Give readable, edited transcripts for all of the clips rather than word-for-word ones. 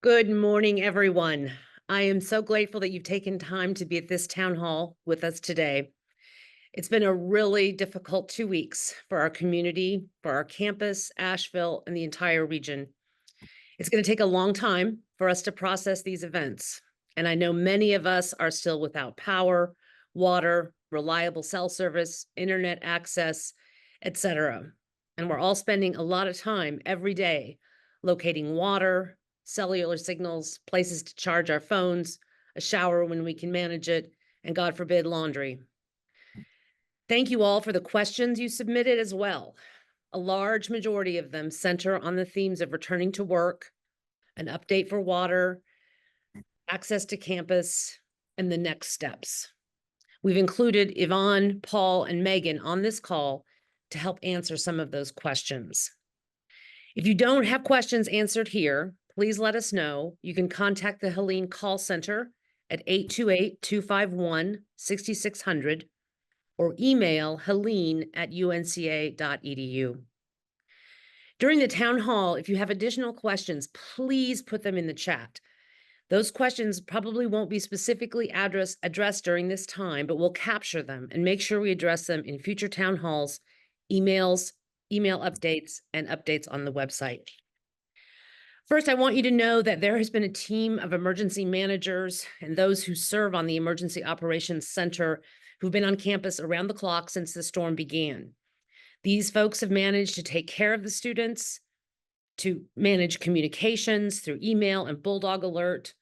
Good morning, everyone. I am so grateful that you've taken time to be at this town hall with us today. It's been a really difficult 2 weeks for our community, for our campus, Asheville, and the entire region. It's going to take a long time for us to process these events. And I know many of us are still without power, water, reliable cell service, internet access, etc. And we're all spending a lot of time every day locating water, cellular signals, places to charge our phones, a shower when we can manage it, and God forbid, laundry. Thank you all for the questions you submitted as well. A large majority of them center on the themes of returning to work, an update for water, access to campus, and the next steps. We've included Yvonne, Paul, and Megan on this call to help answer some of those questions. If you don't have questions answered here, please let us know. You can contact the Helene call center at 828-251-6600 or email helene@unca.edu. During the town hall, if you have additional questions, please put them in the chat. Those questions probably won't be specifically addressed during this time, but we'll capture them and make sure we address them in future town halls, emails, email updates, and updates on the website. First, I want you to know that there has been a team of emergency managers and those who serve on the Emergency Operations Center who've been on campus around the clock since the storm began. These folks have managed to take care of the students, to manage communications through email and Bulldog Alert,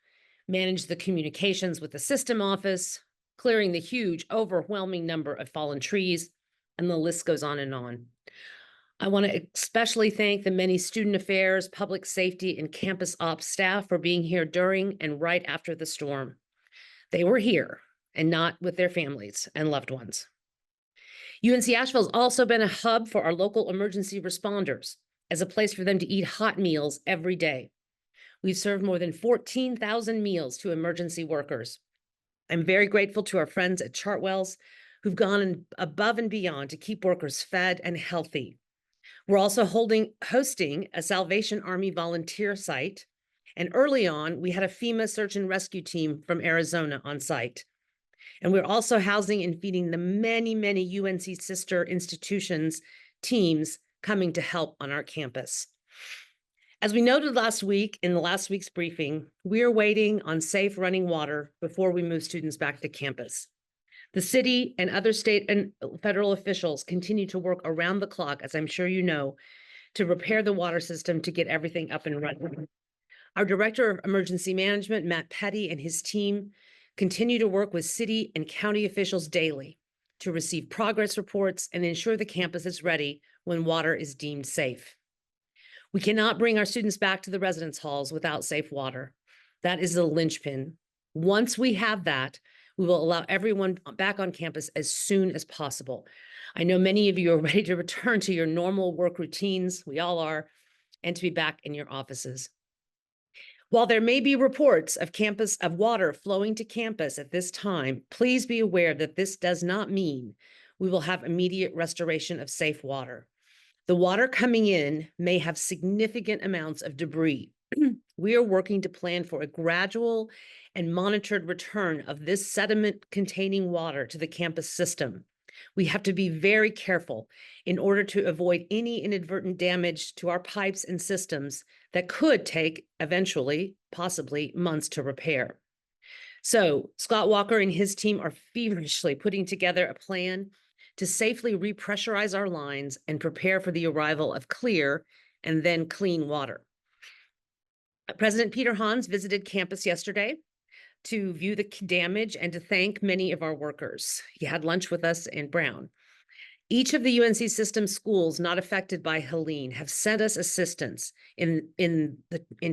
manage the communications with the system office, clearing the huge, overwhelming number of fallen trees, and the list goes on and on. I want to especially thank the many student affairs, public safety, and campus ops staff for being here during and right after the storm. They were here and not with their families and loved ones. UNC Asheville has also been a hub for our local emergency responders, as a place for them to eat hot meals every day. We've served more than 14,000 meals to emergency workers. I'm very grateful to our friends at Chartwell's who've gone above and beyond to keep workers fed and healthy. We're also hosting a Salvation Army volunteer site. And early on, we had a FEMA search and rescue team from Arizona on site. And we're also housing and feeding the many, many UNC sister institutions teams coming to help on our campus. As we noted last week in the last week's briefing, we are waiting on safe running water before we move students back to campus. The city and other state and federal officials continue to work around the clock, as I'm sure you know, to repair the water system to get everything up and running. Our Director of Emergency Management, Matt Petty, and his team continue to work with city and county officials daily to receive progress reports and ensure the campus is ready when water is deemed safe. We cannot bring our students back to the residence halls without safe water. That is the linchpin. Once we have that, we will allow everyone back on campus as soon as possible. I know many of you are ready to return to your normal work routines, we all are, and to be back in your offices. While there may be reports of water flowing to campus at this time, please be aware that this does not mean we will have immediate restoration of safe water. The water coming in may have significant amounts of debris. We are working to plan for a gradual and monitored return of this sediment-containing water to the campus system. We have to be very careful in order to avoid any inadvertent damage to our pipes and systems that could take eventually, possibly, months to repair. So Scott Walker and his team are feverishly putting together a plan to safely repressurize our lines and prepare for the arrival of clear and then clean water. President Peter Hans visited campus yesterday to view the damage and to thank many of our workers. He had lunch with us in Brown. Each of the UNC system schools not affected by Helene have sent us assistance in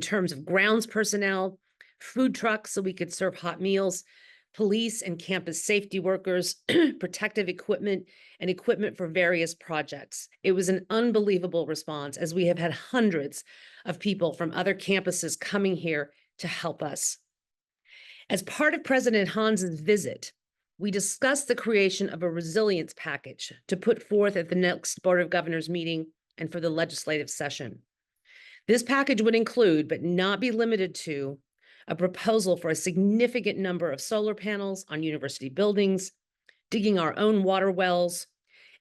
terms of grounds personnel, food trucks so we could serve hot meals, police and campus safety workers, protective equipment, and equipment for various projects. It was an unbelievable response, as we have had hundreds of people from other campuses coming here to help us. As part of President Hans's visit, we discussed the creation of a resilience package to put forth at the next Board of Governors meeting and for the legislative session. This package would include, but not be limited to, a proposal for a significant number of solar panels on university buildings, digging our own water wells,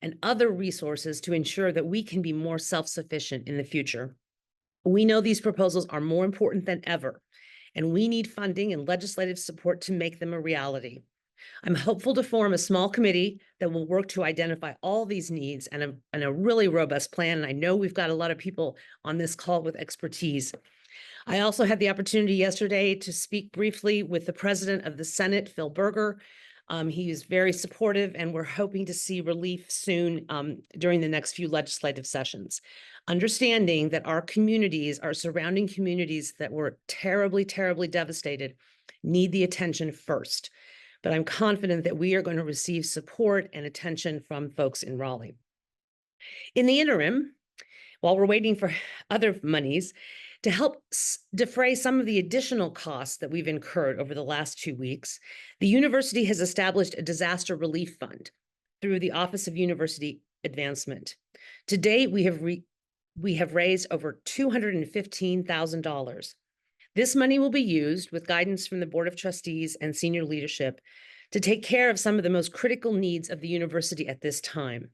and other resources to ensure that we can be more self-sufficient in the future. We know these proposals are more important than ever, and we need funding and legislative support to make them a reality. I'm hopeful to form a small committee that will work to identify all these needs and a really robust plan. And I know we've got a lot of people on this call with expertise. I also had the opportunity yesterday to speak briefly with the president of the Senate, Phil Berger. He is very supportive, and we're hoping to see relief soon during the next few legislative sessions. Understanding that our communities, our surrounding communities that were terribly, terribly devastated, need the attention first. But I'm confident that we are going to receive support and attention from folks in Raleigh. In the interim, while we're waiting for other monies, to help defray some of the additional costs that we've incurred over the last 2 weeks, the university has established a disaster relief fund through the Office of University Advancement. To date, we have raised over $215,000. This money will be used with guidance from the Board of Trustees and senior leadership to take care of some of the most critical needs of the university at this time.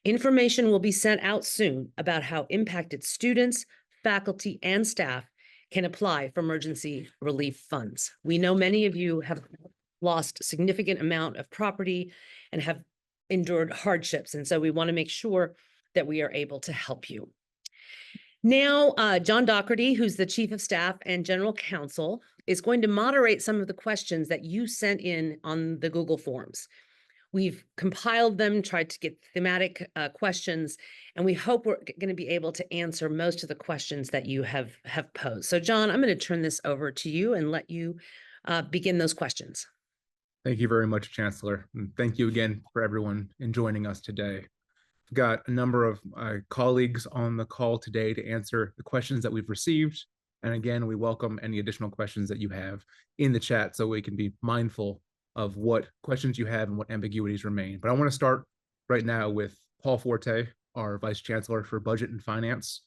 Information will be sent out soon about how impacted students, faculty, and staff can apply for emergency relief funds. We know many of you have lost a significant amount of property and have endured hardships, and so we want to make sure that we are able to help you. Now, John Doherty, who's the Chief of Staff and General Counsel, is going to moderate some of the questions that you sent in on the Google Forms. We've compiled them, tried to get thematic questions, and we hope we're going to be able to answer most of the questions that you have posed. So, John, I'm going to turn this over to you and let you begin those questions. Thank you very much, Chancellor. And thank you again for everyone in joining us today. We've got a number of colleagues on the call today to answer the questions that we've received. And again, we welcome any additional questions that you have in the chat so we can be mindful of what questions you have and what ambiguities remain. But I want to start right now with Paul Forte, our Vice Chancellor for Budget and Finance.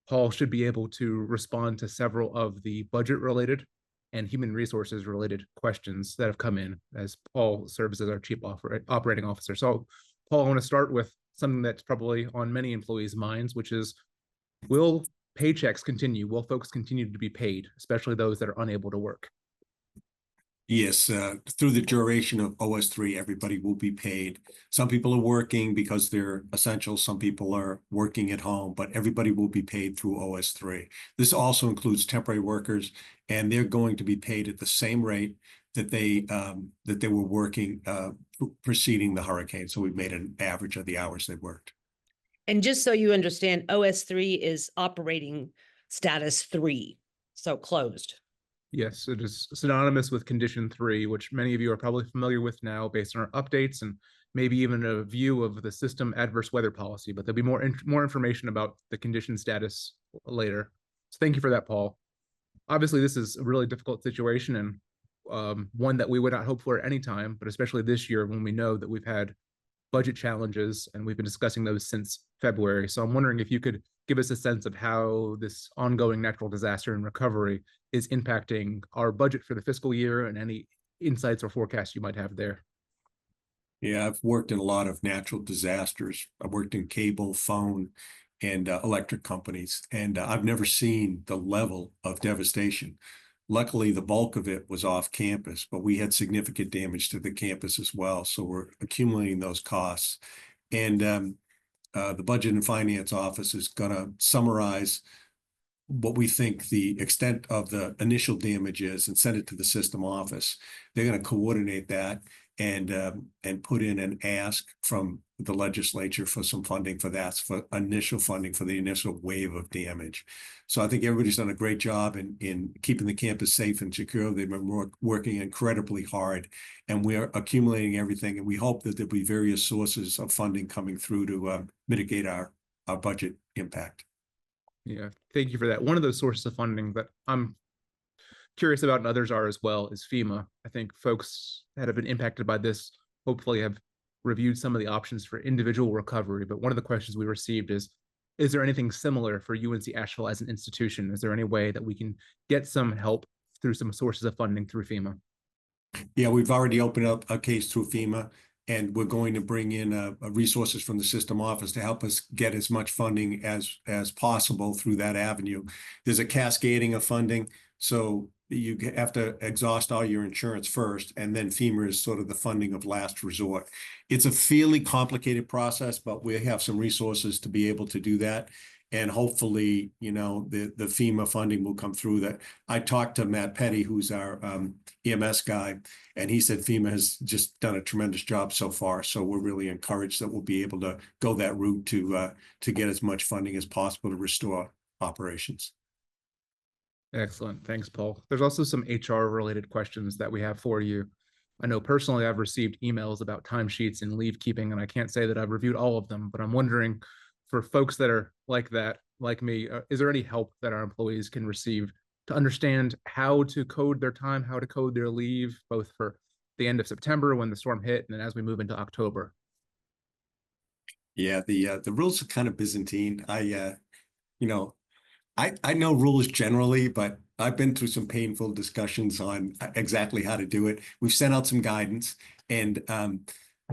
Paul should be able to respond to several of the budget-related and human resources-related questions that have come in, as Paul serves as our Chief Operating Officer. So, Paul, I want to start with something that's probably on many employees' minds, which is, will paychecks continue? Will folks continue to be paid, especially those that are unable to work? Yes, through the duration of OS3, everybody will be paid. Some people are working because they're essential. Some people are working at home, but everybody will be paid through OS3. This also includes temporary workers, and they're going to be paid at the same rate that they were working preceding the hurricane. So we've made an average of the hours they worked. And just so you understand, OS3 is operating status 3, so closed. Yes, it is synonymous with Condition 3, which many of you are probably familiar with now based on our updates and maybe even a view of the system adverse weather policy, but there'll be more information about the condition status later. So thank you for that, Paul. Obviously, this is a really difficult situation and one that we would not hope for at any time, but especially this year when we know that we've had budget challenges and we've been discussing those since February. So I'm wondering if you could give us a sense of how this ongoing natural disaster and recovery is impacting our budget for the fiscal year and any insights or forecasts you might have there. Yeah, I've worked in a lot of natural disasters. I've worked in cable, phone, and electric companies, and I've never seen the level of devastation. Luckily, the bulk of it was off campus, but we had significant damage to the campus as well. So we're accumulating those costs. And the Budget and Finance Office is going to summarize what we think the extent of the initial damage is and send it to the system office. They're going to coordinate that and put in an ask from the legislature for some funding for that, for initial funding for the initial wave of damage. So I think everybody's done a great job in keeping the campus safe and secure. They've been working incredibly hard, and we're accumulating everything. And we hope that there'll be various sources of funding coming through to mitigate our budget impact. Yeah, thank you for that. One of those sources of funding that I'm curious about, and others are as well, is FEMA. I think folks that have been impacted by this hopefully have reviewed some of the options for individual recovery. But one of the questions we received is, is there anything similar for UNC Asheville as an institution? Is there any way that we can get some help through some sources of funding through FEMA? Yeah, we've already opened up a case through FEMA, and we're going to bring in resources from the system office to help us get as much funding as possible through that avenue. There's a cascading of funding, so you have to exhaust all your insurance first, and then FEMA is sort of the funding of last resort. It's a fairly complicated process, but we have some resources to be able to do that. And hopefully, you know, the FEMA funding will come through that. I talked to Matt Petty, who's our EMS guy, and he said FEMA has just done a tremendous job so far. So we're really encouraged that we'll be able to go that route to get as much funding as possible to restore operations. Excellent. Thanks, Paul. There's also some HR related questions that we have for you. I know personally I've received emails about timesheets and leave keeping, and I can't say that I've reviewed all of them, but I'm wondering, for folks that are like that, like me, is there any help that our employees can receive to understand how to code their time, how to code their leave, both for the end of September when the storm hit and then as we move into October? Yeah, the rules are kind of Byzantine. You know, I know rules generally, but I've been through some painful discussions on exactly how to do it. We've sent out some guidance, and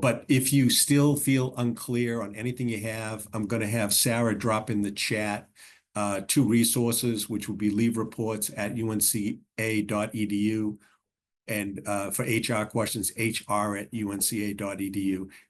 but if you still feel unclear on anything you have, I'm going to have Sarah drop in the chat 2 resources, which will be leave reports at unca.edu, and for HR questions, hr@unca.edu,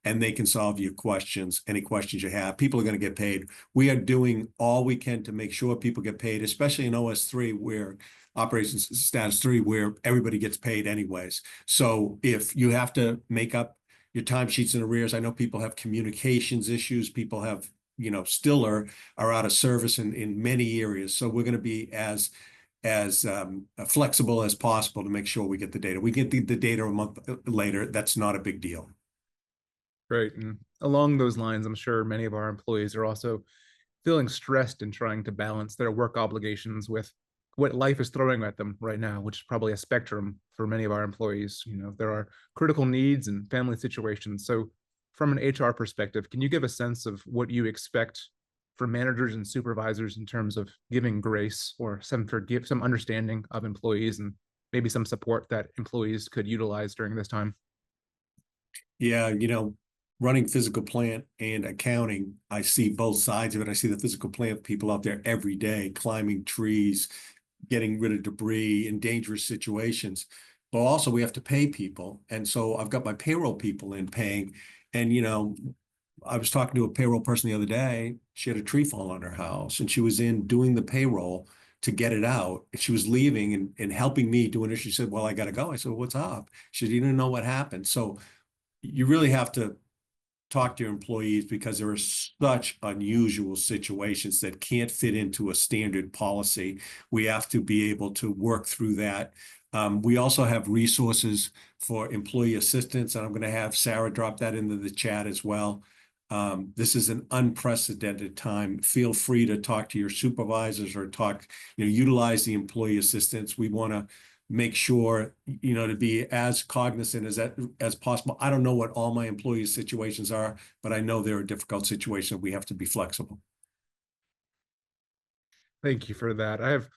and they can solve your questions, any questions you have. People are going to get paid. We are doing all we can to make sure people get paid, especially in OS3, where operations status 3, where everybody gets paid anyways. So if you have to make up your timesheets and arrears, I know people have communications issues, people have, you know, still are out of service in many areas. So we're going to be as flexible as possible to make sure we get the data. We get the data a month later. That's not a big deal. Great. And along those lines, I'm sure many of our employees are also feeling stressed and trying to balance their work obligations with what life is throwing at them right now, which is probably a spectrum for many of our employees. You know, there are critical needs and family situations. So from an HR perspective, can you give a sense of what you expect for managers and supervisors in terms of giving grace or some understanding of employees and maybe some support that employees could utilize during this time? Yeah, you know, running physical plant and accounting, I see both sides of it. I see the physical plant people out there every day, climbing trees, getting rid of debris in dangerous situations. But also we have to pay people. And so I've got my payroll people in paying. And, you know, I was talking to a payroll person the other day. She had a tree fall on her house, and she was in doing the payroll to get it out. She was leaving and helping me doing it. She said, well, I got to go. I said, what's up? She said, you didn't know what happened. So you really have to talk to your employees, because there are such unusual situations that can't fit into a standard policy. We have to be able to work through that. We also have resources for employee assistance, and I'm going to have Sarah drop that into the chat as well. This is an unprecedented time. Feel free to talk to your supervisors or utilize the employee assistance. We want to make sure, you know, to be as cognizant as possible. I don't know what all my employees' situations are, but I know there are difficult situations. We have to be flexible. Thank you for that. I have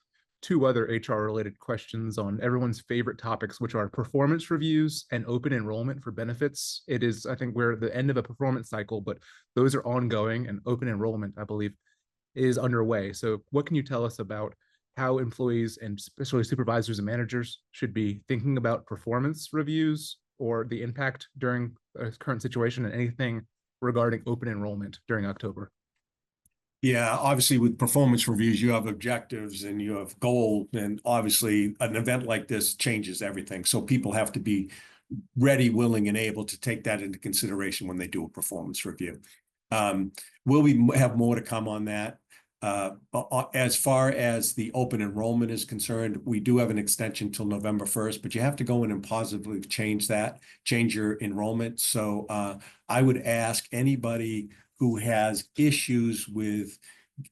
2 other HR related questions on everyone's favorite topics, which are performance reviews and open enrollment for benefits. It is, I think, we're at the end of a performance cycle, but those are ongoing, and open enrollment, I believe, is underway. So what can you tell us about how employees and especially supervisors and managers should be thinking about performance reviews or the impact during a current situation, and anything regarding open enrollment during October? Yeah, obviously with performance reviews, you have objectives and you have goals, and obviously an event like this changes everything. So people have to be ready, willing, and able to take that into consideration when they do a performance review. Will we have more to come on that? As far as the open enrollment is concerned, we do have an extension till November 1st, but you have to go in and positively change your enrollment. So I would ask anybody who has issues with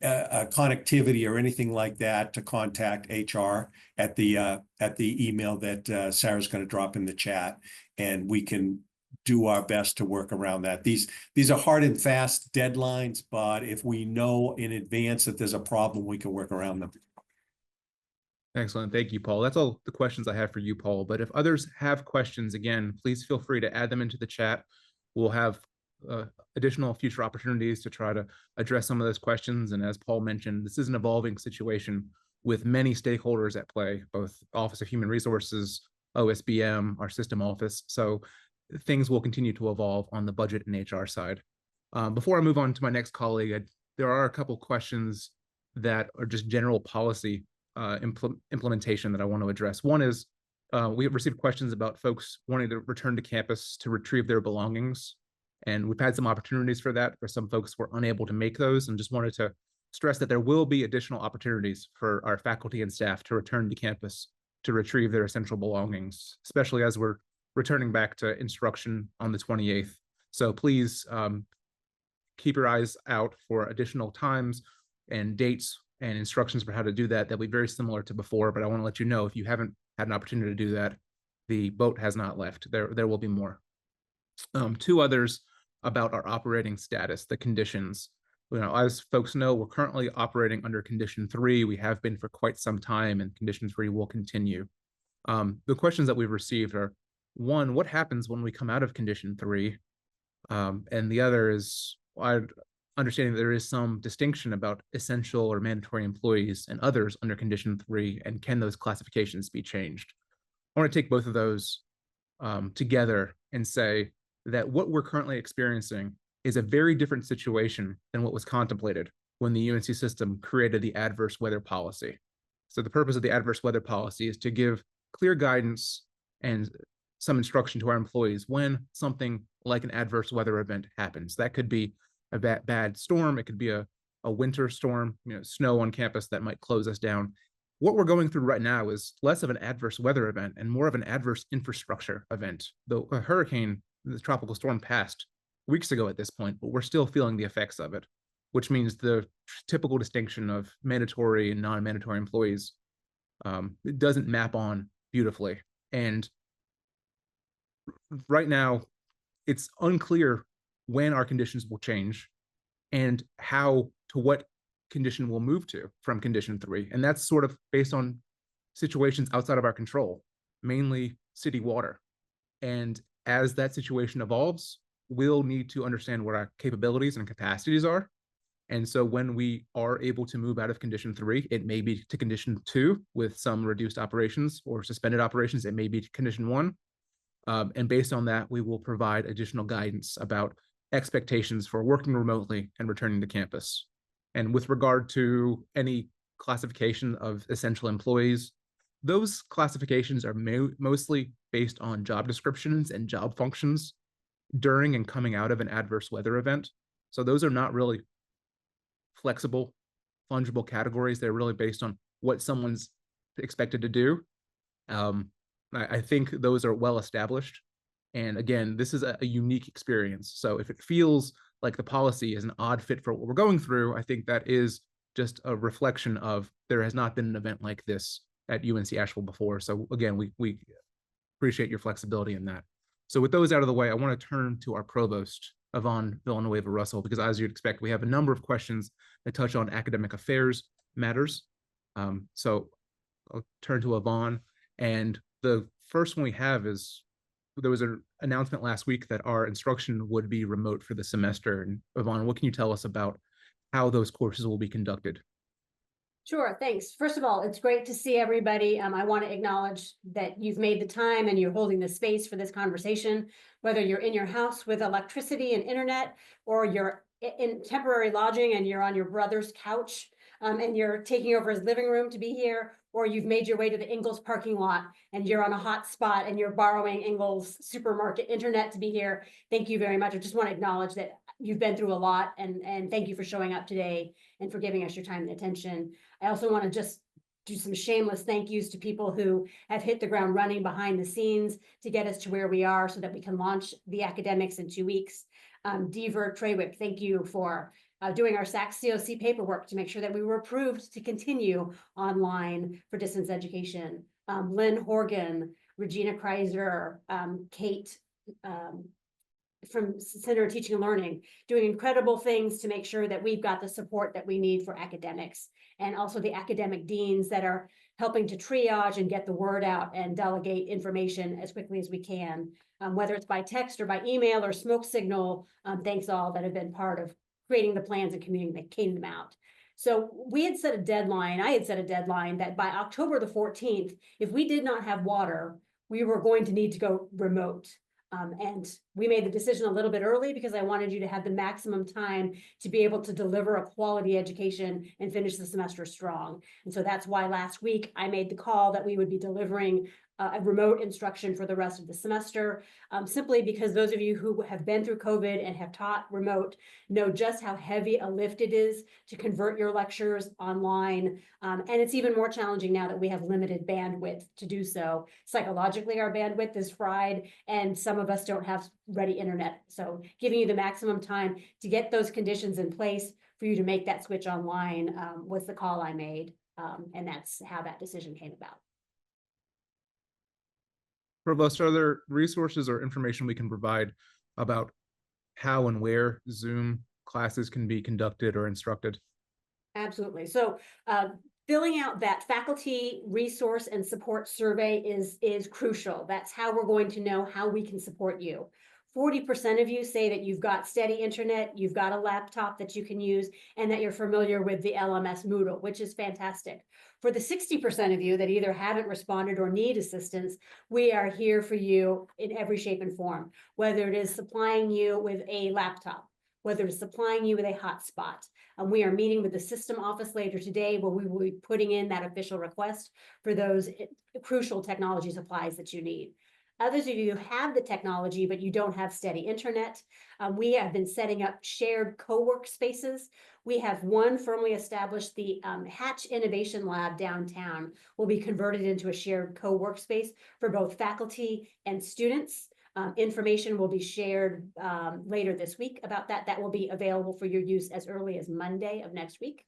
connectivity or anything like that to contact HR at the email that Sarah's going to drop in the chat, and we can do our best to work around that. These are hard and fast deadlines, but if we know in advance that there's a problem, we can work around them. Excellent. Thank you, Paul. That's all the questions I have for you, Paul. But if others have questions, again, please feel free to add them into the chat. We'll have additional future opportunities to try to address some of those questions. And as Paul mentioned, this is an evolving situation with many stakeholders at play, both Office of Human Resources, OSBM, our system office. So things will continue to evolve on the budget and HR side. Before I move on to my next colleague, there are a couple questions that are just general policy implementation that I want to address. One is we have received questions about folks wanting to return to campus to retrieve their belongings. And we've had some opportunities for that, for some folks were unable to make those, and just wanted to stress that there will be additional opportunities for our faculty and staff to return to campus to retrieve their essential belongings, especially as we're returning back to instruction on the 28th. So please keep your eyes out for additional times and dates and instructions for how to do that. That'll be very similar to before, but I want to let you know, if you haven't had an opportunity to do that, the boat has not left. There will be more. Two others about our operating status, the conditions. As folks know, we're currently operating under condition 3. We have been for quite some time, and condition 3 will continue. The questions that we've received are, one, what happens when we come out of condition 3? And the other is, understanding that there is some distinction about essential or mandatory employees and others under condition 3, and can those classifications be changed? I want to take both of those together and say that what we're currently experiencing is a very different situation than what was contemplated when the UNC system created the adverse weather policy. So the purpose of the adverse weather policy is to give clear guidance and some instruction to our employees when something like an adverse weather event happens. That could be a bad storm. It could be a winter storm, snow on campus that might close us down. What we're going through right now is less of an adverse weather event and more of an adverse infrastructure event. The hurricane, the tropical storm, passed weeks ago at this point, but we're still feeling the effects of it, which means the typical distinction of mandatory and non-mandatory employees it doesn't map on beautifully. And right now, it's unclear when our conditions will change and how, to what condition we'll move to from condition 3. And that's sort of based on situations outside of our control, mainly city water. And as that situation evolves, we'll need to understand what our capabilities and capacities are. And so when we are able to move out of condition 3, it may be to condition 2 with some reduced operations or suspended operations. It may be to condition 1. And based on that, we will provide additional guidance about expectations for working remotely and returning to campus. And with regard to any classification of essential employees, those classifications are mostly based on job descriptions and job functions during and coming out of an adverse weather event. So those are not really flexible, fungible categories. They're really based on what someone's expected to do. I think those are well established. And again, this is a unique experience. So if it feels like the policy is an odd fit for what we're going through, I think that is just a reflection of there has not been an event like this at UNC Asheville before. So again, we appreciate your flexibility in that. So with those out of the way, I want to turn to our provost, Yvonne Villanueva Russell, because as you'd expect, we have a number of questions that touch on academic affairs matters. So I'll turn to Yvonne. And the first one we have is, there was an announcement last week that our instruction would be remote for the semester. And Yvonne, what can you tell us about how those courses will be conducted? Sure, thanks. First of all, it's great to see everybody. I want to acknowledge that you've made the time and you're holding the space for this conversation, whether you're in your house with electricity and internet, or you're in temporary lodging and you're on your brother's couch and you're taking over his living room to be here, or you've made your way to the Ingalls parking lot and you're on a hot spot and you're borrowing Ingalls supermarket internet to be here. Thank you very much. I just want to acknowledge that you've been through a lot, and thank you for showing up today and for giving us your time and attention. I also want to just do some shameless thank yous to people who have hit the ground running behind the scenes to get us to where we are so that we can launch the academics in 2 weeks. Deaver Treywick, thank you for doing our SAC COC paperwork to make sure that we were approved to continue online for distance education. Lynn Horgan, Regina Kreiser, Kate from Center of Teaching and Learning, doing incredible things to make sure that we've got the support that we need for academics, and also the academic deans that are helping to triage and get the word out and delegate information as quickly as we can, whether it's by text or by email or smoke signal. Thanks all that have been part of creating the plans and communicating them out. So we had set a deadline, I had set a deadline that by October the 14th, if we did not have water, we were going to need to go remote. And we made the decision a little bit early because I wanted you to have the maximum time to be able to deliver a quality education and finish the semester strong. And so that's why last week I made the call that we would be delivering a remote instruction for the rest of the semester, simply because those of you who have been through COVID and have taught remote know just how heavy a lift it is to convert your lectures online. And it's even more challenging now that we have limited bandwidth to do so. Psychologically, our bandwidth is fried, and some of us don't have ready internet. So giving you the maximum time to get those conditions in place for you to make that switch online was the call I made. And that's how that decision came about. Provost, are there resources or information we can provide about how and where Zoom classes can be conducted or instructed? Absolutely. So filling out that faculty resource and support survey is crucial. That's how we're going to know how we can support you. 40% of you say that you've got steady internet, you've got a laptop that you can use, and that you're familiar with the LMS Moodle, which is fantastic. For the 60% of you that either haven't responded or need assistance, we are here for you in every shape and form, whether it is supplying you with a laptop, whether it's supplying you with a hotspot. We are meeting with the system office later today where we will be putting in that official request for those crucial technology supplies that you need. Others of you have the technology, but you don't have steady internet. We have been setting up shared co-work spaces. We have one firmly established. The Hatch Innovation Lab downtown will be converted into a shared co-work space for both faculty and students. Information will be shared later this week about that. That will be available for your use as early as Monday of next week.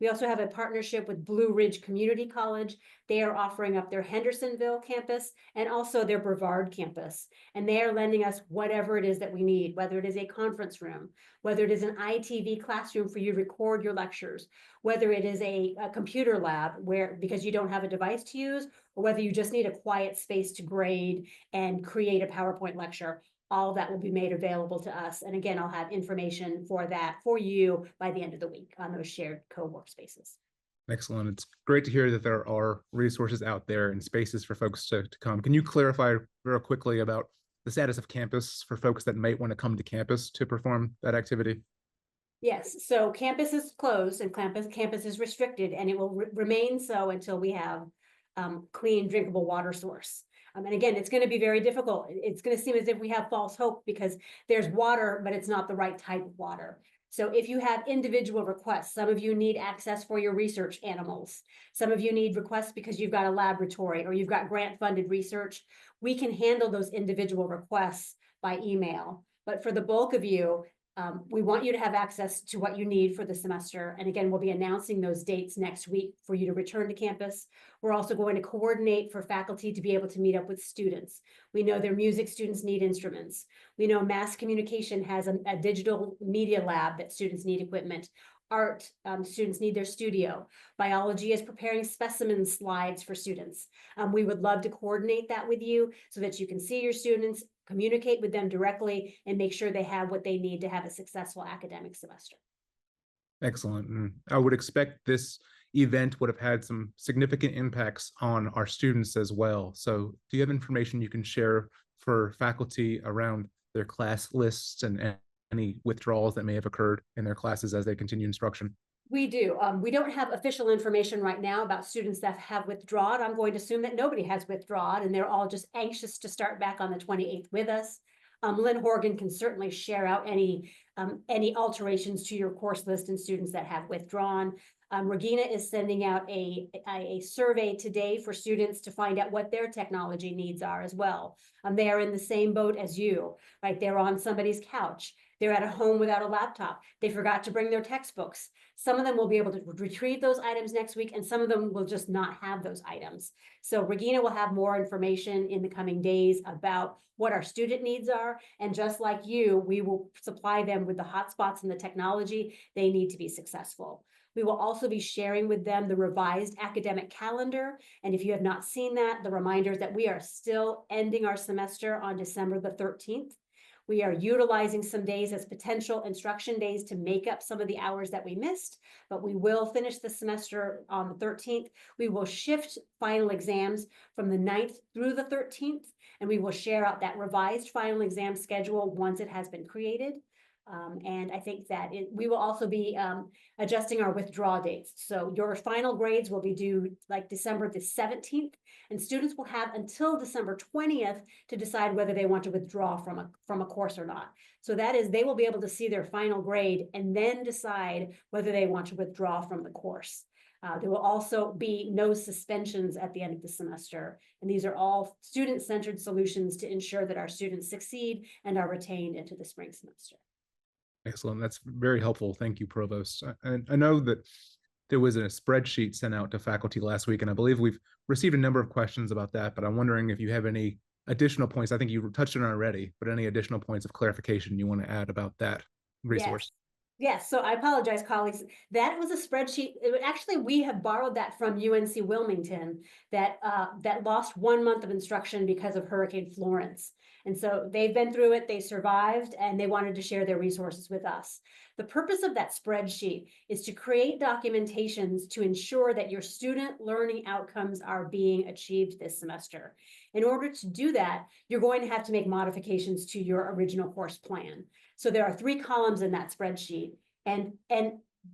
We also have a partnership with Blue Ridge Community College. They are offering up their Hendersonville campus and also their Brevard campus. And they are lending us whatever it is that we need, whether it is a conference room, whether it is an ITV classroom for you to record your lectures, whether it is a computer lab because you don't have a device to use, or whether you just need a quiet space to grade and create a PowerPoint lecture. All of that will be made available to us. And again, I'll have information for that for you by the end of the week on those shared co-work spaces. Excellent. It's great to hear that there are resources out there and spaces for folks to come. Can you clarify real quickly about the status of campus for folks that might want to come to campus to perform that activity? Yes, so campus is closed and campus is restricted, and it will remain so until we have clean, drinkable water source. And again, it's going to be very difficult. It's going to seem as if we have false hope because there's water, but it's not the right type of water. So if you have individual requests, some of you need access for your research animals. Some of you need requests because you've got a laboratory or you've got grant-funded research. We can handle those individual requests by email. But for the bulk of you, we want you to have access to what you need for the semester. And again, we'll be announcing those dates next week for you to return to campus. We're also going to coordinate for faculty to be able to meet up with students. We know their music students need instruments. We know mass communication has a digital media lab that students need equipment. Art, students need their studio. Biology is preparing specimen slides for students. We would love to coordinate that with you so that you can see your students, communicate with them directly, and make sure they have what they need to have a successful academic semester. Excellent. And I would expect this event would have had some significant impacts on our students as well. So do you have information you can share for faculty around their class lists and any withdrawals that may have occurred in their classes as they continue instruction? We do. We don't have official information right now about students that have withdrawn. I'm going to assume that nobody has withdrawn and they're all just anxious to start back on the 28th with us. Lynn Horgan can certainly share out any alterations to your course list and students that have withdrawn. Regina is sending out a survey today for students to find out what their technology needs are as well. They are in the same boat as you, right? They're on somebody's couch. They're at a home without a laptop. They forgot to bring their textbooks. Some of them will be able to retrieve those items next week, and some of them will just not have those items. So Regina will have more information in the coming days about what our student needs are. And just like you, we will supply them with the hotspots and the technology they need to be successful. We will also be sharing with them the revised academic calendar. And if you have not seen that, the reminder that we are still ending our semester on December the 13th. We are utilizing some days as potential instruction days to make up some of the hours that we missed, but we will finish the semester on the 13th. We will shift final exams from the 9th through the 13th, and we will share out that revised final exam schedule once it has been created. And I think that we will also be adjusting our withdrawal dates. So your final grades will be due like December the 17th, and students will have until December 20th to decide whether they want to withdraw from a course or not. So that is, they will be able to see their final grade and then decide whether they want to withdraw from the course. There will also be no suspensions at the end of the semester. And these are all student-centered solutions to ensure that our students succeed and are retained into the spring semester. Excellent. That's very helpful. Thank you, Provost. I know that there was a spreadsheet sent out to faculty last week, and I believe we've received a number of questions about that, but I'm wondering if you have any additional points. I think you touched on it already, but any additional points of clarification you want to add about that resource? Yes, so I apologize, colleagues. That was a spreadsheet. Actually, we have borrowed that from UNC Wilmington that lost 1 month of instruction because of Hurricane Florence. And so they've been through it, they survived, and they wanted to share their resources with us. The purpose of that spreadsheet is to create documentations to ensure that your student learning outcomes are being achieved this semester. In order to do that, you're going to have to make modifications to your original course plan. So there are 3 columns in that spreadsheet, and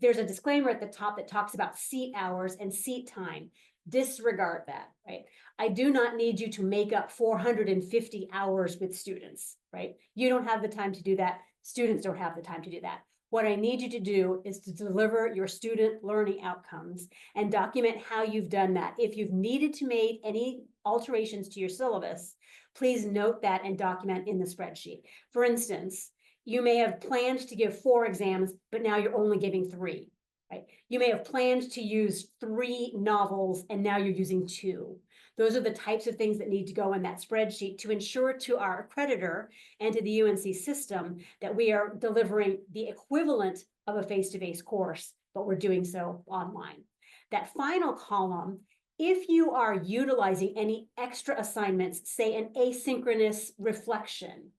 there's a disclaimer at the top that talks about seat hours and seat time. Disregard that, right? I do not need you to make up 450 hours with students, right? You don't have the time to do that. Students don't have the time to do that. What I need you to do is to deliver your student learning outcomes and document how you've done that. If you've needed to make any alterations to your syllabus, please note that and document in the spreadsheet. For instance, you may have planned to give 4 exams, but now you're only giving 3, right? You may have planned to use 3 novels, and now you're using 2. Those are the types of things that need to go in that spreadsheet to ensure to our accreditor and to the UNC system that we are delivering the equivalent of a face-to-face course, but we're doing so online. That final column, if you are utilizing any extra assignments, say an asynchronous reflection,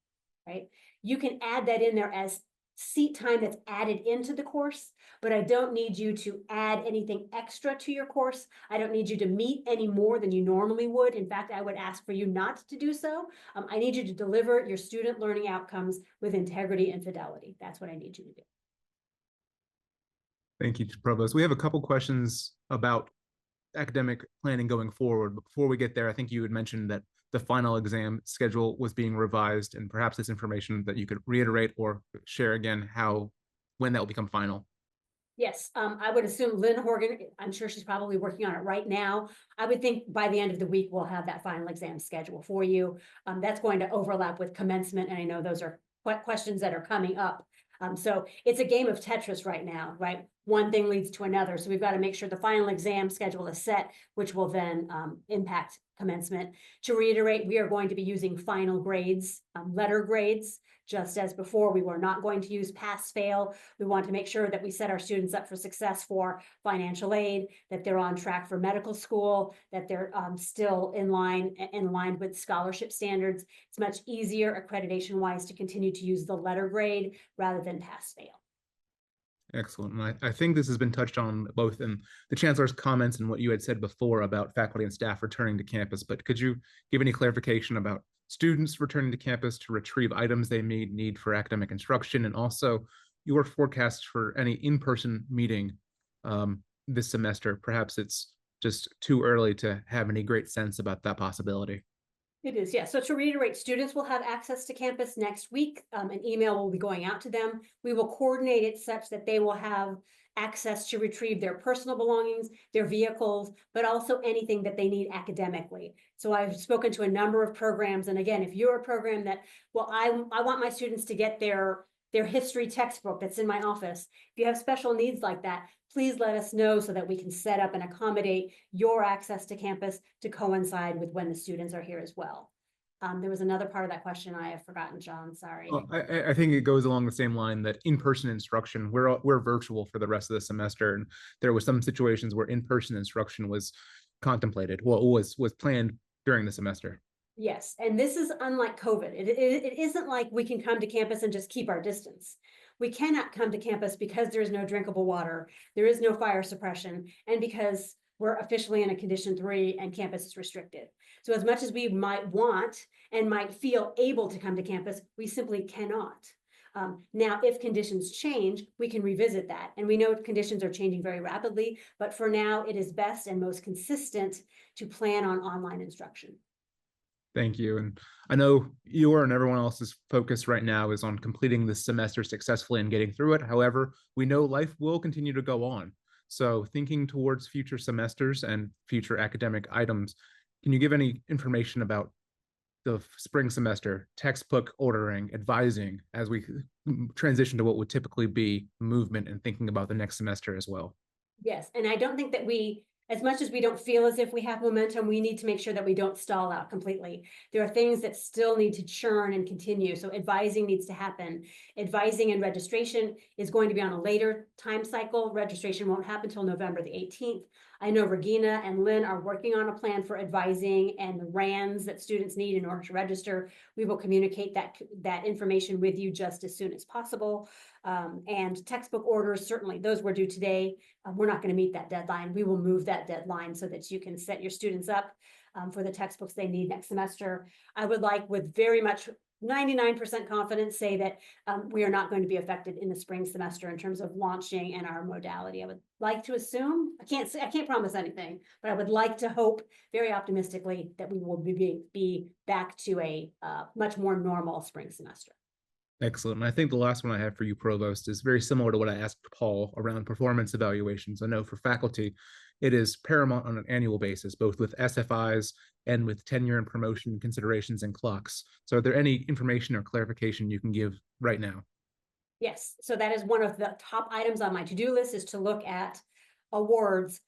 right? You can add that in there as seat time that's added into the course, but I don't need you to add anything extra to your course. I don't need you to meet any more than you normally would. In fact, I would ask for you not to do so. I need you to deliver your student learning outcomes with integrity and fidelity. That's what I need you to do. Thank you, Provost. We have a couple questions about academic planning going forward. But before we get there, I think you had mentioned that the final exam schedule was being revised, and perhaps this information that you could reiterate or share again when that will become final. Yes, I would assume Lynn Horgan, I'm sure she's probably working on it right now. I would think by the end of the week, we'll have that final exam schedule for you. That's going to overlap with commencement, and I know those are questions that are coming up. So it's a game of Tetris right now, right? One thing leads to another. So we've got to make sure the final exam schedule is set, which will then impact commencement. To reiterate, we are going to be using final grades, letter grades. Just as before, we were not going to use pass-fail. We want to make sure that we set our students up for success for financial aid, that they're on track for medical school, that they're still in line with scholarship standards. It's much easier accreditation-wise to continue to use the letter grade rather than pass-fail. Excellent. And I think this has been touched on both in the Chancellor's comments and what you had said before about faculty and staff returning to campus, but could you give any clarification about students returning to campus to retrieve items they may need for academic instruction, and also your forecast for any in-person meeting this semester? Perhaps it's just too early to have any great sense about that possibility. It is, yeah. So to reiterate, students will have access to campus next week. An email will be going out to them. We will coordinate it such that they will have access to retrieve their personal belongings, their vehicles, but also anything that they need academically. So I've spoken to a number of programs. And again, if you're a program that, well, I want my students to get their their history textbook that's in my office. If you have special needs like that, please let us know so that we can set up and accommodate your access to campus to coincide with when the students are here as well. There was another part of that question I have forgotten, John, sorry. Well, I think it goes along the same line that in-person instruction, we're virtual for the rest of the semester, and there was some situations where in-person instruction was contemplated, well, was planned during the semester. Yes, and this is unlike COVID. It isn't like we can come to campus and just keep our distance. We cannot come to campus because there is no drinkable water, there is no fire suppression, and because we're officially in a condition 3 and campus is restricted. So as much as we might want and might feel able to come to campus, we simply cannot. Now, if conditions change, we can revisit that. And we know conditions are changing very rapidly, but for now, it is best and most consistent to plan on online instruction. Thank you. And I know your and everyone else's focus right now is on completing this semester successfully and getting through it. However, we know life will continue to go on. So thinking towards future semesters and future academic items, can you give any information about the spring semester, textbook ordering, advising, as we transition to what would typically be movement and thinking about the next semester as well? Yes, and I don't think that as much as we don't feel as if we have momentum, we need to make sure that we don't stall out completely. There are things that still need to churn and continue. So advising needs to happen. Advising and registration is going to be on a later time cycle. Registration won't happen until November the 18th. I know Regina and Lynn are working on a plan for advising and the RANs that students need in order to register. We will communicate that information with you just as soon as possible. And textbook orders, certainly those were due today. We're not going to meet that deadline. We will move that deadline so that you can set your students up for the textbooks they need next semester. I would like, with very much 99% confidence, say that we are not going to be affected in the spring semester in terms of launching and our modality. I would like to assume, I can't promise anything, but I would like to hope very optimistically that we will be back to a much more normal spring semester. Excellent. And I think the last one I have for you, Provost, is very similar to what I asked Paul around performance evaluations. I know for faculty, it is paramount on an annual basis, both with SFIs and with tenure and promotion considerations and clocks. So are there any information or clarification you can give right now? Yes, so that is one of the top items on my to-do list, is to look at awards,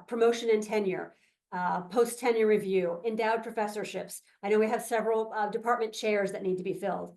promotion and tenure, post-tenure review, endowed professorships. I know we have several department chairs that need to be filled.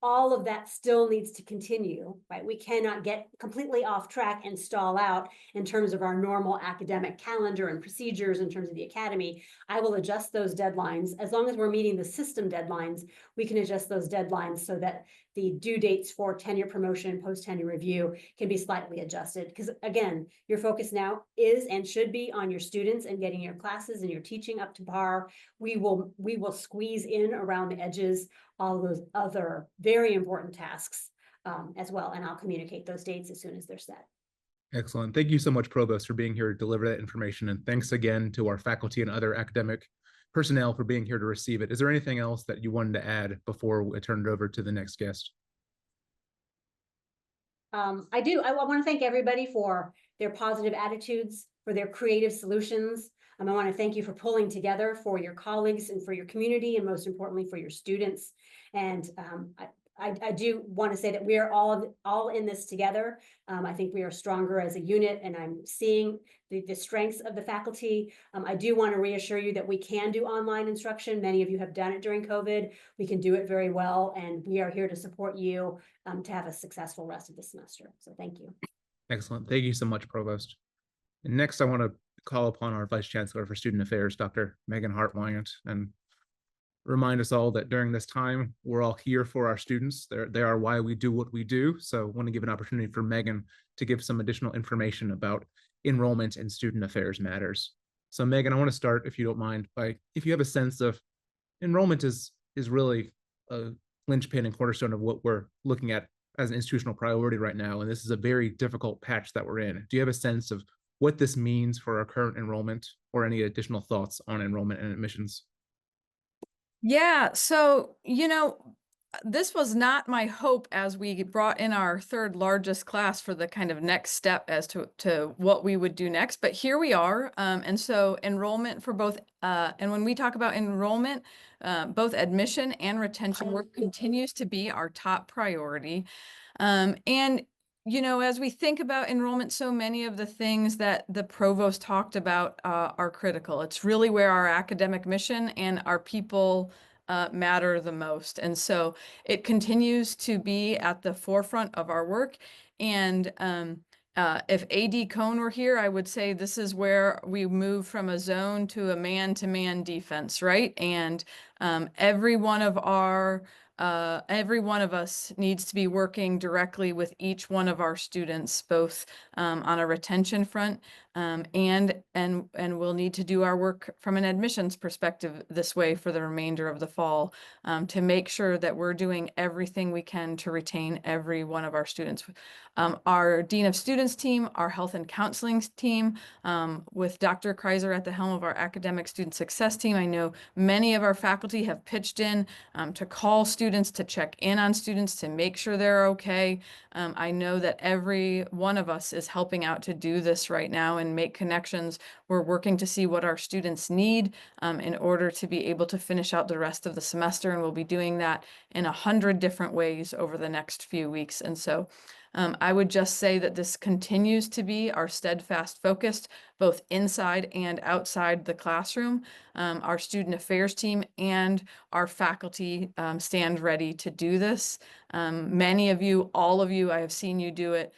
All of that still needs to continue, right? We cannot get completely off track and stall out in terms of our normal academic calendar and procedures in terms of the academy. I will adjust those deadlines. As long as we're meeting the system deadlines, we can adjust those deadlines so that the due dates for tenure promotion, post-tenure review can be slightly adjusted. Because again, your focus now is and should be on your students and getting your classes and your teaching up to par. We will squeeze in around the edges all those other very important tasks as well. And I'll communicate those dates as soon as they're set. Excellent. Thank you so much, Provost, for being here to deliver that information. And thanks again to our faculty and other academic personnel for being here to receive it. Is there anything else that you wanted to add before we turn it over to the next guest? I do. I want to thank everybody for their positive attitudes, for their creative solutions. I want to thank you for pulling together for your colleagues and for your community, and most importantly, for your students. And I do want to say that we are all in this together. I think we are stronger as a unit, and I'm seeing the strengths of the faculty. I do want to reassure you that we can do online instruction. Many of you have done it during COVID. We can do it very well, and we are here to support you to have a successful rest of the semester. So thank you. Excellent. Thank you so much, Provost. And next, I want to call upon our Vice Chancellor for Student Affairs, Dr. Megan Hart-Wyant, and remind us all that during this time, we're all here for our students. They are why we do what we do. So I want to give an opportunity for Megan to give some additional information about enrollment and student affairs matters. So Megan, I want to start, if you don't mind, by if you have a sense of enrollment is really a linchpin and cornerstone of what we're looking at as an institutional priority right now. And this is a very difficult patch that we're in. Do you have a sense of what this means for our current enrollment, or any additional thoughts on enrollment and admissions? Yeah, so, this was not my hope as we brought in our third largest class for the kind of next step as to what we would do next, but here we are. And so enrollment for both, and when we talk about enrollment, both admission and retention work continues to be our top priority. And as we think about enrollment, so many of the things that the provost talked about are critical. It's really where our academic mission and our people matter the most. And so it continues to be at the forefront of our work. And if AD Cohn were here, I would say this is where we move from a zone to a man-to-man defense, right? And every one of us needs to be working directly with each one of our students, both on a retention front and we'll need to do our work from an admissions perspective this way for the remainder of the fall to make sure that we're doing everything we can to retain every one of our students. Our Dean of Students team, our Health and Counseling team, with Dr. Kreiser at the helm of our Academic Student Success team. I know many of our faculty have pitched in to call students, to check in on students, to make sure they're okay. I know that every one of us is helping out to do this right now and make connections. We're working to see what our students need in order to be able to finish out the rest of the semester, and we'll be doing that in 100 different ways over the next few weeks. And so I would just say that this continues to be our steadfast focus, both inside and outside the classroom. Our student affairs team and our faculty stand ready to do this. Many of you, all of you, I have seen you do it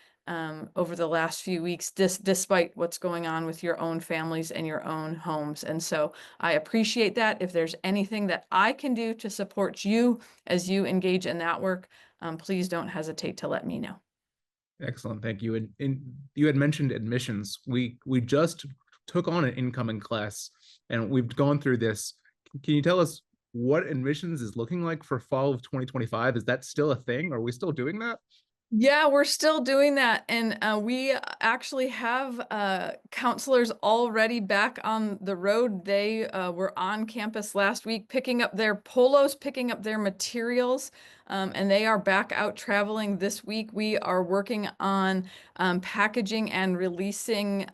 over the last few weeks, despite what's going on with your own families and your own homes. And so I appreciate that. If there's anything that I can do to support you as you engage in that work, please don't hesitate to let me know. Excellent, thank you. And you had mentioned admissions. We just took on an incoming class, and we've gone through this. Can you tell us what admissions is looking like for fall of 2025? Is that still a thing? Are we still doing that? Yeah, we're still doing that. And we actually have counselors already back on the road. They were on campus last week picking up their polos, picking up their materials, and they are back out traveling this week. We are working on packaging and releasing,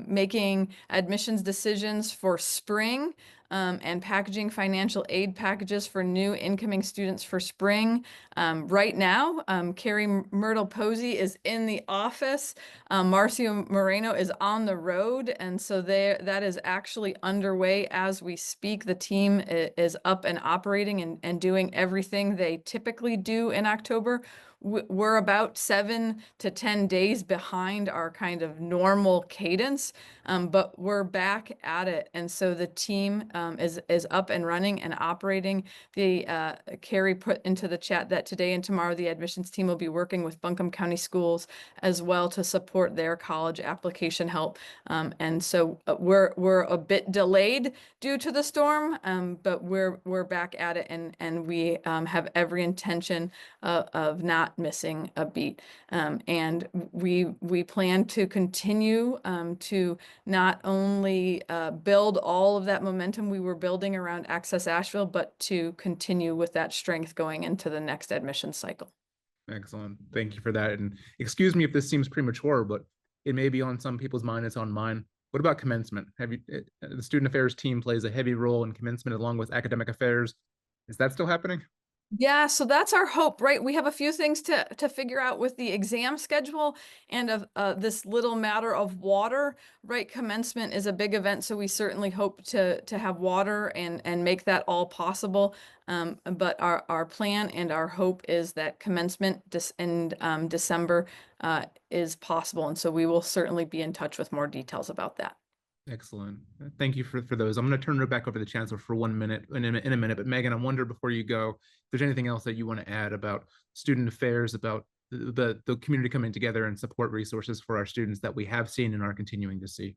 making admissions decisions for spring. And packaging financial aid packages for new incoming students for spring. Right now, Carrie Myrtle Posey is in the office. Marcio Moreno is on the road. And so that is actually underway as we speak. The team is up and operating and doing everything they typically do in October. We're about 7 to 10 days behind our kind of normal cadence, but we're back at it. And so the team is up and running and operating. Carrie put into the chat that today and tomorrow the admissions team will be working with Buncombe County Schools as well to support their college application help. And so we're a bit delayed due to the storm, but we're back at it, and we have every intention of not missing a beat. And we plan to continue to not only build all of that momentum we were building around Access Asheville, but to continue with that strength going into the next admission cycle. Excellent. Thank you for that. And excuse me if this seems premature, but it may be on some people's mind. It's on mine. What about commencement? The student affairs team plays a heavy role in commencement along with academic affairs. Is that still happening? Yeah, so that's our hope, right? We have a few things to figure out with the exam schedule and of this little matter of water, right? Commencement is a big event, so we certainly hope to have water and make that all possible. But our plan and our hope is that commencement in December is possible, and so we will certainly be in touch with more details about that. Excellent. Thank you for those. I'm going to turn it back over to the Chancellor for 1 minute in a minute. But Megan, I wonder before you go, if there's anything else that you want to add about student affairs, about the community coming together and support resources for our students that we have seen and are continuing to see.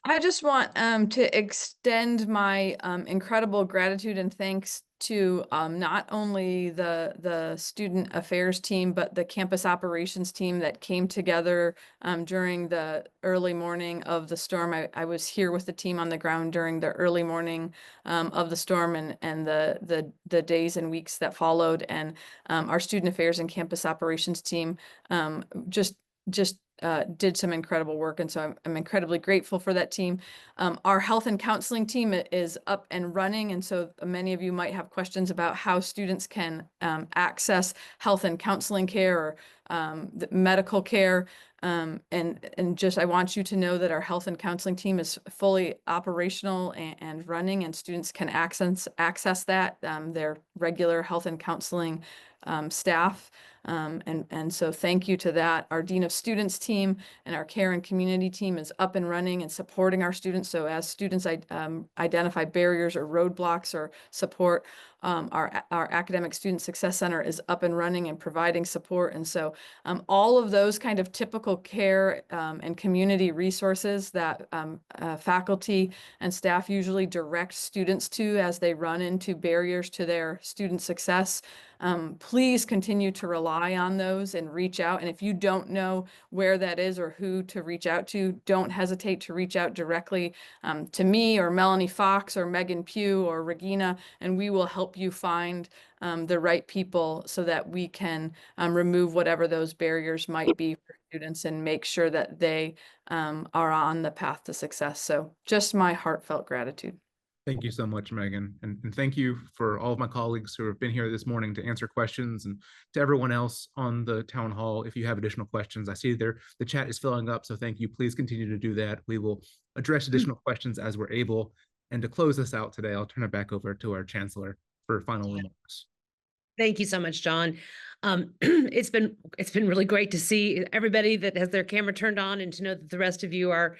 I just want to extend my incredible gratitude and thanks to not only the student affairs team, but the campus operations team that came together during the early morning of the storm. I was here with the team on the ground during the early morning of the storm and the days and weeks that followed. And our student affairs and campus operations team just did some incredible work. And so I'm incredibly grateful for that team. Our health and counseling team is up and running. And so many of you might have questions about how students can access health and counseling care or the medical care. And just, I want you to know that our health and counseling team is fully operational and running, and students can access that, their regular health and counseling staff. And so thank you to that. Our Dean of Students team and our care and community team is up and running and supporting our students. So as students identify barriers or roadblocks or support, our Academic Student Success Center is up and running and providing support. And so all of those kind of typical care and community resources that faculty and staff usually direct students to as they run into barriers to their student success. Please continue to rely on those and reach out. And if you don't know where that is or who to reach out to, don't hesitate to reach out directly to me or Melanie Fox or Megan Pugh or Regina, and we will help you find the right people so that we can remove whatever those barriers might be for students and make sure that they are on the path to success. So just my heartfelt gratitude. Thank you so much, Megan. And thank you for all of my colleagues who have been here this morning to answer questions, and to everyone else on the town hall. If you have additional questions, I see there the chat is filling up, so thank you. Please continue to do that. We will address additional questions as we're able. And to close this out today, I'll turn it back over to our chancellor for final remarks. Thank you so much, John. It's been really great to see everybody that has their camera turned on, and to know that the rest of you are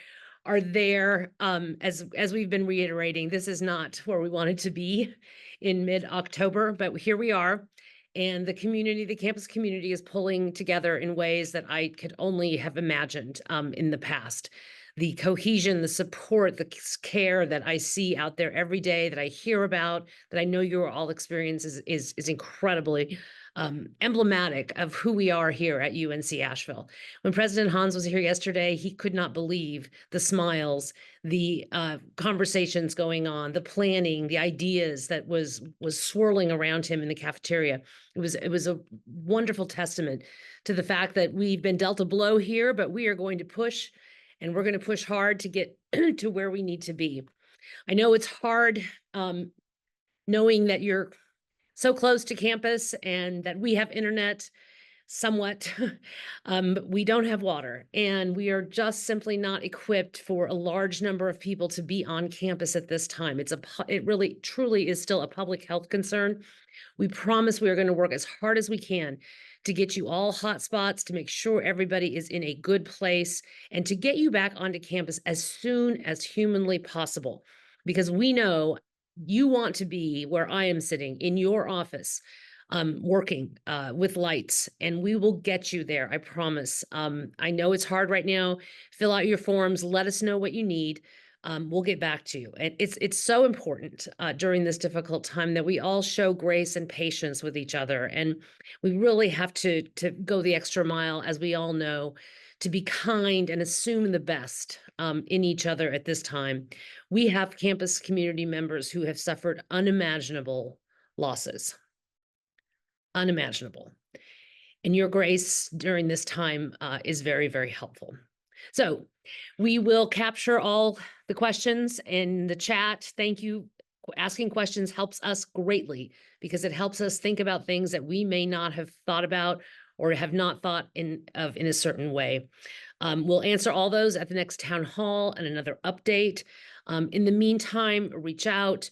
there. As we've been reiterating, this is not where we wanted to be in mid-October, but here we are. And the community, the campus community, is pulling together in ways that I could only have imagined in the past. The cohesion, the support, the care that I see out there every day, that I hear about, that I know you're all experiencing, is incredibly emblematic of who we are here at UNC Asheville. When President Hans was here yesterday, he could not believe the smiles, the conversations going on, the planning, the ideas that was swirling around him in the cafeteria. It was a wonderful testament to the fact that we've been dealt a blow here, but we are going to push, and we're going to push hard to get to where we need to be. I know it's hard knowing that you're so close to campus and that we have internet somewhat, but we don't have water, and we are just simply not equipped for a large number of people to be on campus at this time. It really truly is still a public health concern. We promise we are going to work as hard as we can to get you all hotspots, to make sure everybody is in a good place, and to get you back onto campus as soon as humanly possible, because we know you want to be where I am sitting in your office, working with lights, and we will get you there. I promise. I know it's hard right now. Fill out your forms. Let us know what you need. We'll get back to you. And it's so important during this difficult time that we all show grace and patience with each other. And we really have to go the extra mile, as we all know, to be kind and assume the best in each other at this time. We have campus community members who have suffered unimaginable losses. Unimaginable. And your grace during this time is very, very helpful. So we will capture all the questions in the chat. Thank you. Asking questions helps us greatly, because it helps us think about things that we may not have thought about or have not thought in a certain way. We'll answer all those at the next town hall and another update. In the meantime, reach out.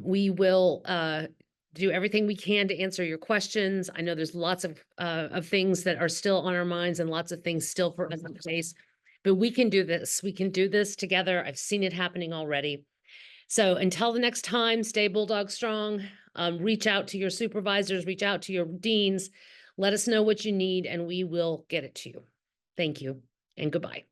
We will do everything we can to answer your questions. I know there's lots of things that are still on our minds, and lots of things still for us to face, but we can do this. We can do this together. I've seen it happening already. So until the next time, stay Bulldog strong. Reach out to your supervisors, reach out to your deans. Let us know what you need, and we will get it to you. Thank you, and goodbye.